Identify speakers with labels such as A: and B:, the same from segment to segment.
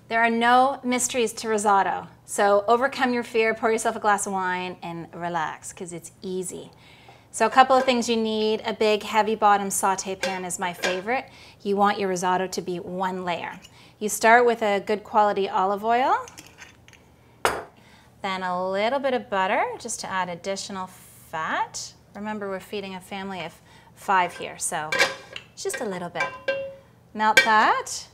A: There are no mysteries to risotto. So overcome your fear, pour yourself a glass of wine, and relax, because it's easy. So a couple of things you need. A big heavy bottom saute pan is my favorite. You want your risotto to be one layer. You start with a good quality olive oil, then a little bit of butter just to add additional fat. Remember, we're feeding a family of 5 here, so just a little bit. Melt that.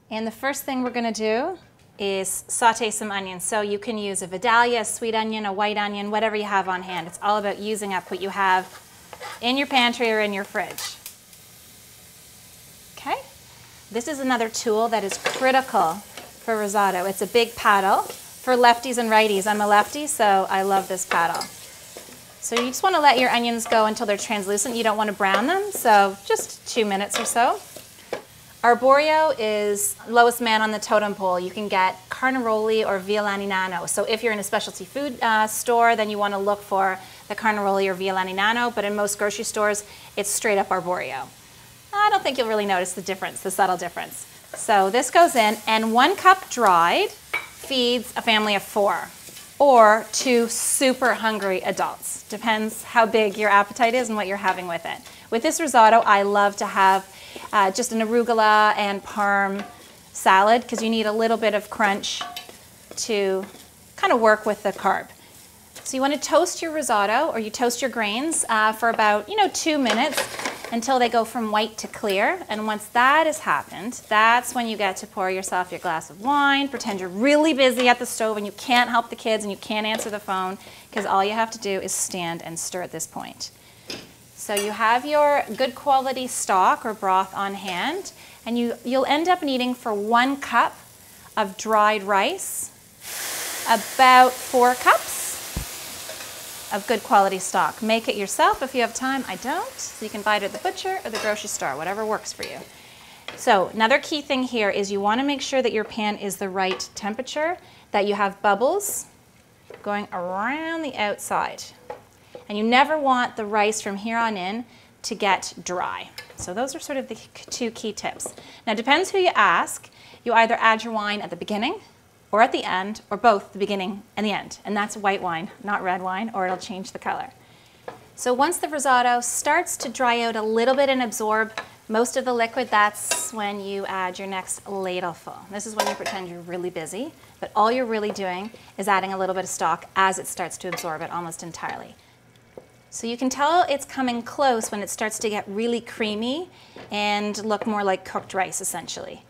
A: And the first thing we're going to do is saute some onions. So you can use a Vidalia, a sweet onion, a white onion, whatever you have on hand. It's all about using up what you have in your pantry or in your fridge. Okay? This is another tool that is critical for risotto. It's a big paddle for lefties and righties. I'm a lefty, so I love this paddle. So you just want to let your onions go until they're translucent. You don't want to brown them, so just 2 minutes or so. Arborio is lowest man on the totem pole. You can get Carnaroli or Violani Nano. So if you're in a specialty food store, then you want to look for the Carnaroli or Violani Nano, but in most grocery stores, it's straight up Arborio. I don't think you'll really notice the difference, the subtle difference. So this goes in, and 1 cup dried feeds a family of 4 or 2 super hungry adults. Depends how big your appetite is and what you're having with it. With this risotto, I love to have just an arugula and parm salad because you need a little bit of crunch to kind of work with the carb. So you want to toast your risotto, or you toast your grains for about 2 minutes until they go from white to clear. And once that has happened, that's when you get to pour yourself your glass of wine, pretend you're really busy at the stove and you can't help the kids and you can't answer the phone, because all you have to do is stand and stir at this point. So you have your good quality stock or broth on hand, and you'll end up needing, for 1 cup of dried rice, about 4 cups of good quality stock. Make it yourself if you have time. I don't, so you can buy it at the butcher or the grocery store, whatever works for you. So another key thing here is you want to make sure that your pan is the right temperature, that you have bubbles going around the outside. And you never want the rice from here on in to get dry. So those are sort of the 2 key tips. Now, it depends who you ask. You either add your wine at the beginning or at the end, or both the beginning and the end. And that's white wine, not red wine, or it'll change the color. So once the risotto starts to dry out a little bit and absorb most of the liquid, that's when you add your next ladleful. This is when you pretend you're really busy, but all you're really doing is adding a little bit of stock as it starts to absorb it almost entirely. So you can tell it's coming close when it starts to get really creamy and look more like cooked rice, essentially.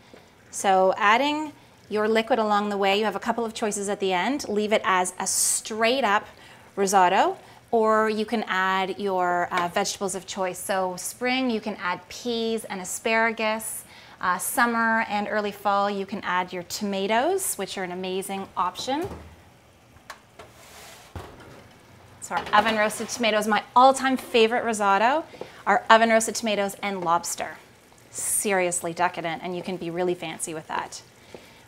A: So adding your liquid along the way, you have a couple of choices at the end. Leave it as a straight up risotto, or you can add your vegetables of choice. So spring, you can add peas and asparagus. Summer and early fall, you can add your tomatoes, which are an amazing option. So our oven roasted tomatoes, my all-time favorite risotto are oven roasted tomatoes and lobster. Seriously decadent, and you can be really fancy with that.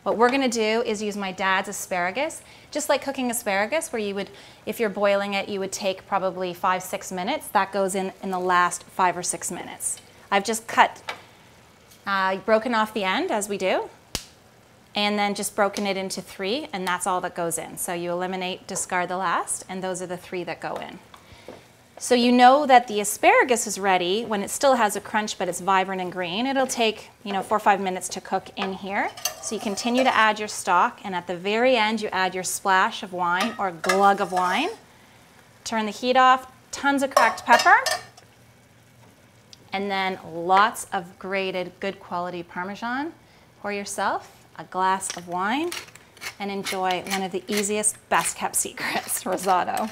A: What we're going to do is use my dad's asparagus, just like cooking asparagus, where you would, if you're boiling it, you would take probably 5-6 minutes. That goes in the last 5 or 6 minutes. I've just broken off the end, as we do, and then just broken it into 3, and that's all that goes in. So you eliminate, discard the last, and those are the 3 that go in. So you know that the asparagus is ready when it still has a crunch, but it's vibrant and green. It'll take 4 or 5 minutes to cook in here. So you continue to add your stock, and at the very end you add your splash of wine or glug of wine. Turn the heat off, tons of cracked pepper, and then lots of grated good quality Parmesan. Pour yourself a glass of wine and enjoy one of the easiest, best kept secrets, risotto.